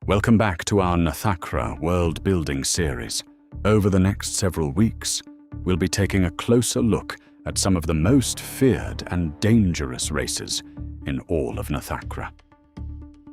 Welcome back to our Nathakra Worldbuilding Series. Over the next several weeks, we'll be taking a closer look at some of the most feared and dangerous races in all of Nathakra.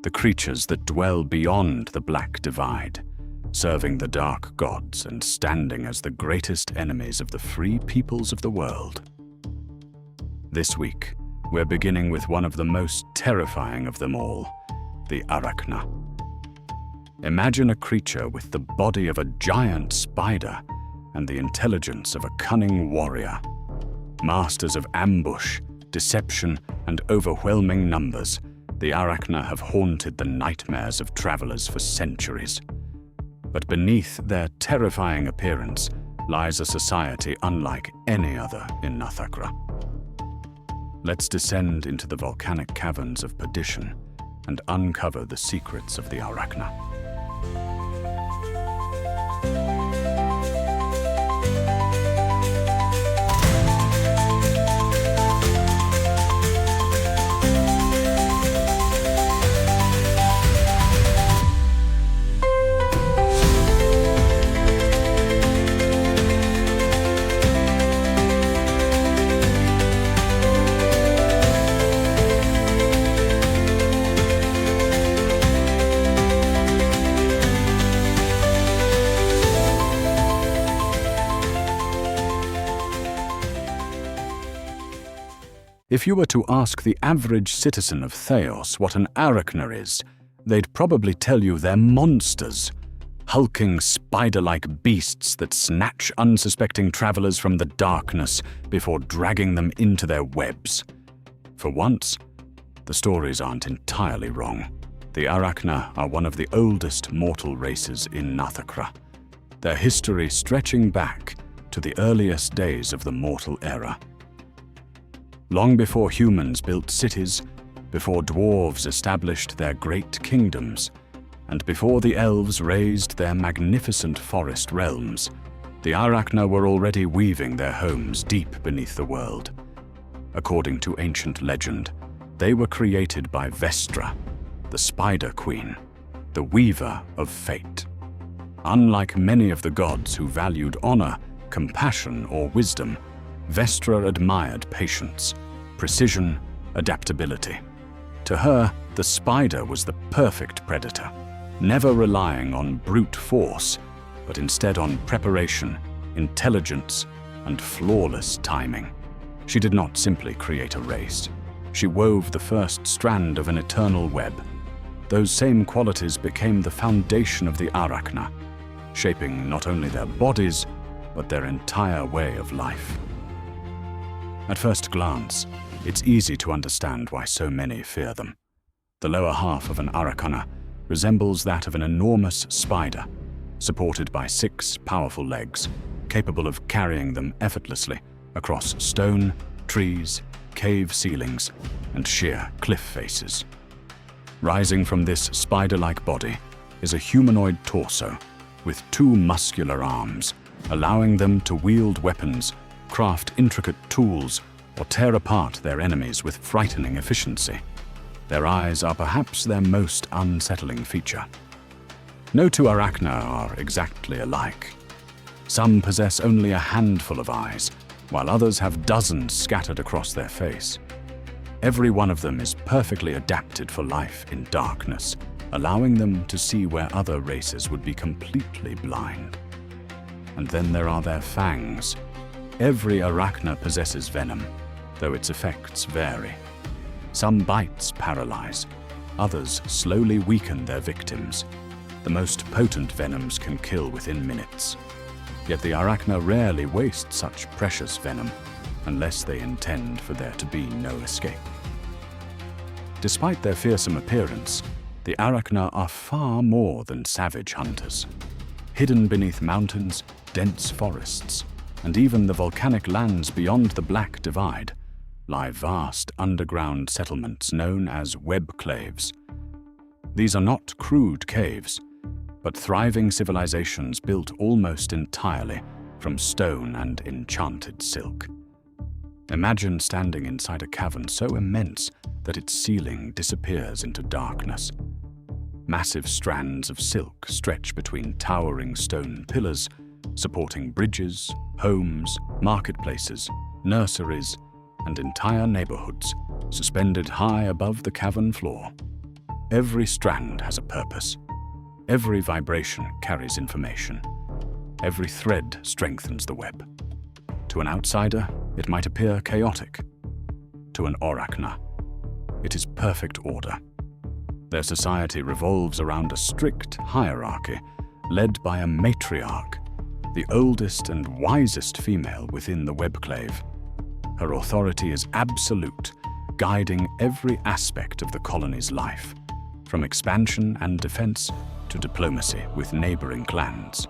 The creatures that dwell beyond the Black Divide, serving the dark gods and standing as the greatest enemies of the free peoples of the world. This week, we're beginning with one of the most terrifying of them all, the Arak'na. Imagine a creature with the body of a giant spider and the intelligence of a cunning warrior. Masters of ambush, deception, and overwhelming numbers, the Arak'na have haunted the nightmares of travelers for centuries. But beneath their terrifying appearance lies a society unlike any other in Nathakra. Let's descend into the volcanic caverns of perdition and uncover the secrets of the Arak'na. If you were to ask the average citizen of Theos what an Arak'na is, they'd probably tell you they're monsters. Hulking spider-like beasts that snatch unsuspecting travelers from the darkness before dragging them into their webs. For once, the stories aren't entirely wrong. The Arak'na are one of the oldest mortal races in Nathakra, their history stretching back to the earliest days of the mortal era. Long before humans built cities, before dwarves established their great kingdoms, and before the elves raised their magnificent forest realms, the Arak'na were already weaving their homes deep beneath the world. According to ancient legend, they were created by Vestra, the Spider Queen, the weaver of fate. Unlike many of the gods who valued honor, compassion, or wisdom, Vestra admired patience, precision, adaptability. To her, the spider was the perfect predator, never relying on brute force, but instead on preparation, intelligence, and flawless timing. She did not simply create a race. She wove the first strand of an eternal web. Those same qualities became the foundation of the Arak'na, shaping not only their bodies, but their entire way of life. At first glance, it's easy to understand why so many fear them. The lower half of an Arak'na resembles that of an enormous spider, supported by 6 powerful legs, capable of carrying them effortlessly across stone, trees, cave ceilings, and sheer cliff faces. Rising from this spider-like body is a humanoid torso with 2 muscular arms, allowing them to wield weapons, craft intricate tools, or tear apart their enemies with frightening efficiency. Their eyes are perhaps their most unsettling feature. No 2 Arak'na are exactly alike. Some possess only a handful of eyes, while others have dozens scattered across their face. Every one of them is perfectly adapted for life in darkness, allowing them to see where other races would be completely blind. And then there are their fangs. Every Arak'na possesses venom, though its effects vary. Some bites paralyze, others slowly weaken their victims. The most potent venoms can kill within minutes. Yet the Arak'na rarely waste such precious venom, unless they intend for there to be no escape. Despite their fearsome appearance, the Arak'na are far more than savage hunters. Hidden beneath mountains, dense forests, and even the volcanic lands beyond the Black Divide, lie vast underground settlements known as webclaves. These are not crude caves, but thriving civilizations built almost entirely from stone and enchanted silk. Imagine standing inside a cavern so immense that its ceiling disappears into darkness. Massive strands of silk stretch between towering stone pillars, supporting bridges, homes, marketplaces, nurseries, and entire neighborhoods, suspended high above the cavern floor. Every strand has a purpose. Every vibration carries information. Every thread strengthens the web. To an outsider, it might appear chaotic. To an Arak'na, it is perfect order. Their society revolves around a strict hierarchy, led by a matriarch, the oldest and wisest female within the webclave. Her authority is absolute, guiding every aspect of the colony's life, from expansion and defense to diplomacy with neighboring clans.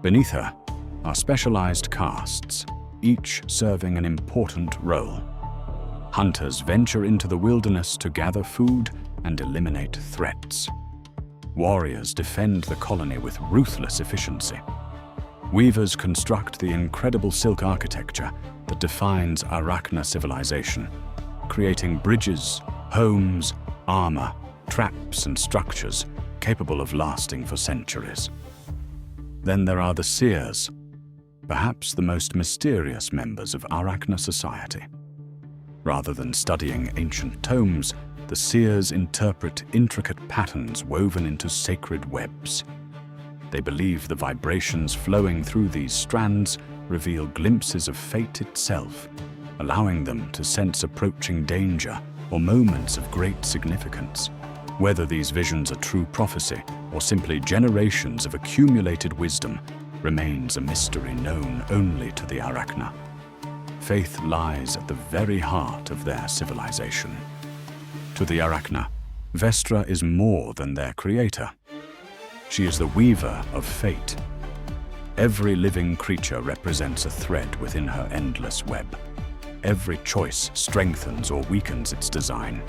Beneath her are specialized castes, each serving an important role. Hunters venture into the wilderness to gather food and eliminate threats. Warriors defend the colony with ruthless efficiency. Weavers construct the incredible silk architecture that defines Arak'na civilization, creating bridges, homes, armor, traps, and structures capable of lasting for centuries. Then there are the seers, perhaps the most mysterious members of Arak'na society. Rather than studying ancient tomes, the seers interpret intricate patterns woven into sacred webs. They believe the vibrations flowing through these strands reveal glimpses of fate itself, allowing them to sense approaching danger or moments of great significance. Whether these visions are true prophecy or simply generations of accumulated wisdom remains a mystery known only to the Arak'na. Faith lies at the very heart of their civilization. To the Arak'na, Vestra is more than their creator. She is the weaver of fate. Every living creature represents a thread within her endless web. Every choice strengthens or weakens its design.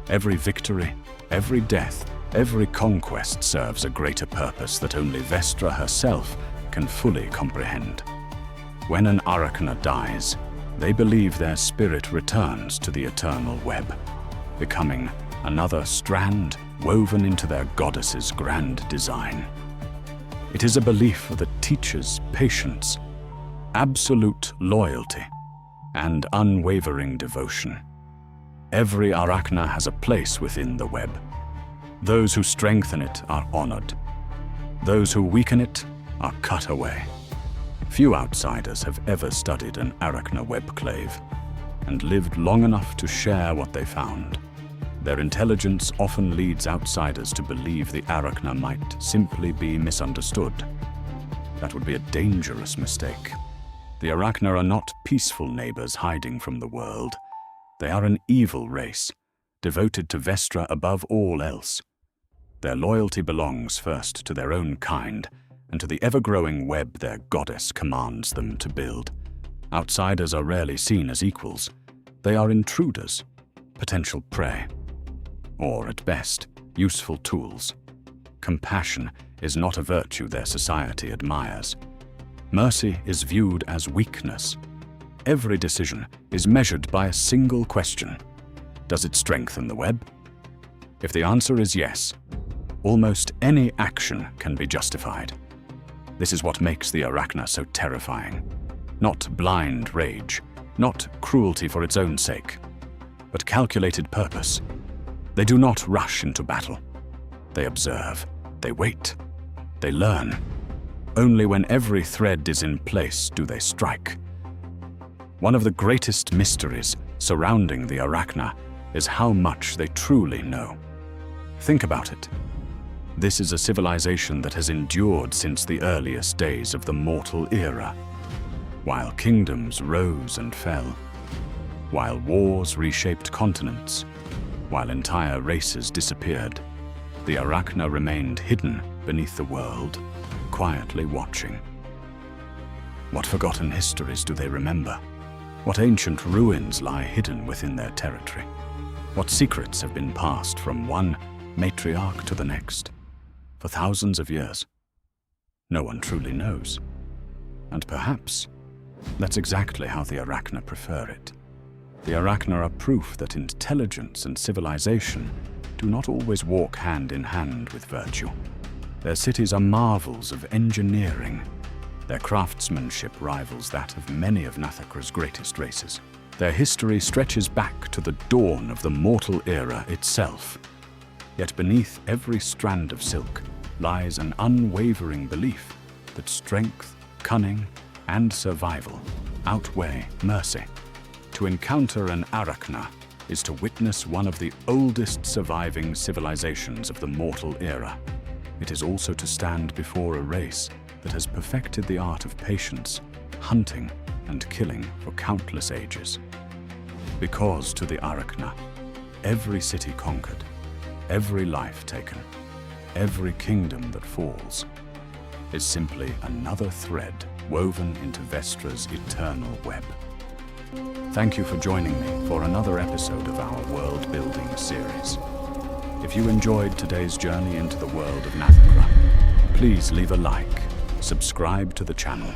Every victory, every death, every conquest serves a greater purpose that only Vestra herself can fully comprehend. When an Arak'na dies, they believe their spirit returns to the eternal web, becoming another strand woven into their goddess's grand design. It is a belief that teaches patience, absolute loyalty, and unwavering devotion. Every Arak'na has a place within the web. Those who strengthen it are honored. Those who weaken it are cut away. Few outsiders have ever studied an Arak'na webclave and lived long enough to share what they found. Their intelligence often leads outsiders to believe the Arak'na might simply be misunderstood. That would be a dangerous mistake. The Arak'na are not peaceful neighbors hiding from the world. They are an evil race, devoted to Vestra above all else. Their loyalty belongs first to their own kind, and to the ever-growing web their goddess commands them to build. Outsiders are rarely seen as equals. They are intruders, potential prey, or at best, useful tools. Compassion is not a virtue their society admires. Mercy is viewed as weakness. Every decision is measured by a single question. Does it strengthen the web? If the answer is yes, almost any action can be justified. This is what makes the Arak'na so terrifying. Not blind rage, not cruelty for its own sake, but calculated purpose. They do not rush into battle. They observe, they wait, they learn. Only when every thread is in place do they strike. One of the greatest mysteries surrounding the Arak'na is how much they truly know. Think about it. This is a civilization that has endured since the earliest days of the mortal era. While kingdoms rose and fell, while wars reshaped continents, while entire races disappeared, the Arak'na remained hidden beneath the world, quietly watching. What forgotten histories do they remember? What ancient ruins lie hidden within their territory? What secrets have been passed from one matriarch to the next? For thousands of years, no one truly knows. And perhaps that's exactly how the Arak'na prefer it. The Arak'na are proof that intelligence and civilization do not always walk hand in hand with virtue. Their cities are marvels of engineering. Their craftsmanship rivals that of many of Nathakra's greatest races. Their history stretches back to the dawn of the mortal era itself. Yet beneath every strand of silk lies an unwavering belief that strength, cunning, and survival outweigh mercy. To encounter an Arak'na is to witness one of the oldest surviving civilizations of the mortal era. It is also to stand before a race that has perfected the art of patience, hunting, and killing for countless ages. Because to the Arak'na, every city conquered, every life taken, every kingdom that falls, is simply another thread woven into Vestra's eternal web. Thank you for joining me for another episode of our World Building Series. If you enjoyed today's journey into the world of Nathakra, please leave a like, subscribe to the channel,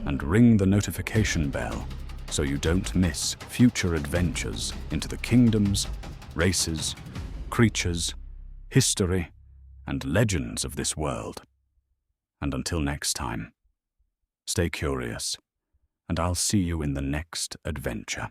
and ring the notification bell so you don't miss future adventures into the kingdoms, races, creatures, history, and legends of this world. And until next time, stay curious, and I'll see you in the next adventure.